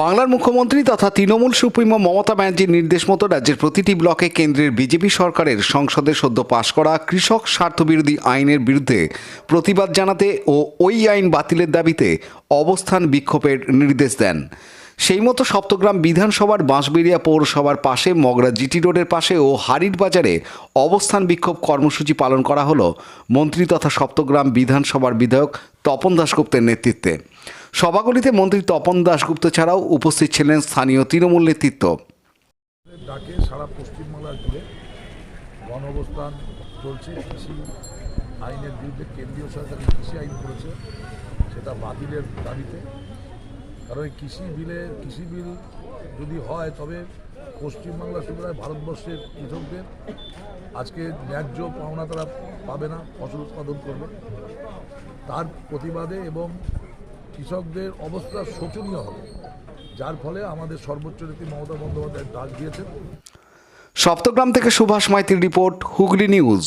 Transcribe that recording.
বাংলার মুখ্যমন্ত্রী তথা তৃণমূল সুপ্রিমো মমতা ব্যানার্জির নির্দেশ মতো রাজ্যের প্রতিটি ব্লকে কেন্দ্রের বিজেপি সরকারের সংসদে সদ্য পাশ করা কৃষক স্বার্থবিরোধী আইনের বিরুদ্ধে প্রতিবাদ জানাতে ও ওই আইন বাতিলের দাবিতে অবস্থান বিক্ষোভের নির্দেশ দেন। সেই মতো সপ্তগ্রাম বিধানসভার বাঁশবেড়িয়া পৌরসভার পাশে মগরা জিটি রোডের পাশে ও হারির বাজারে অবস্থান বিক্ষোভ কর্মসূচি পালন করা হলো মন্ত্রী তথা সপ্তগ্রাম বিধানসভার বিধায়ক তপন দাশগুপ্তের নেতৃত্বে। সভাগুলিতে মন্ত্রী তপন দাশগুপ্ত ছাড়াও উপস্থিত ছিলেন স্থানীয় তৃণমূল নেতৃত্ব। ডাকে সারা পশ্চিমবাংলা জুড়ে গণ অবস্থান চলছে। কৃষি আইনের বিরুদ্ধে কেন্দ্রীয় সরকার কৃষি আইন করেছে সেটা বাতিলের দাবিতে। কারণ এই কৃষি বিল যদি হয় তবে পশ্চিমবাংলা শুধু নয় ভারতবর্ষের কৃষকদের আজকে ন্যায্য পাওনা তারা পাবে না, ফসল উৎপাদন করবে তার প্রতিবাদে, এবং কৃষকদের অবস্থা শোচনীয় হবে, যার ফলে আমাদের সর্বোচ্চ নেত্রী মমতা বন্দ্যোপাধ্যায় ডাক দিয়েছেন। সপ্তগ্রাম থেকে সুভাষ মাইতির রিপোর্ট, হুগলি নিউজ।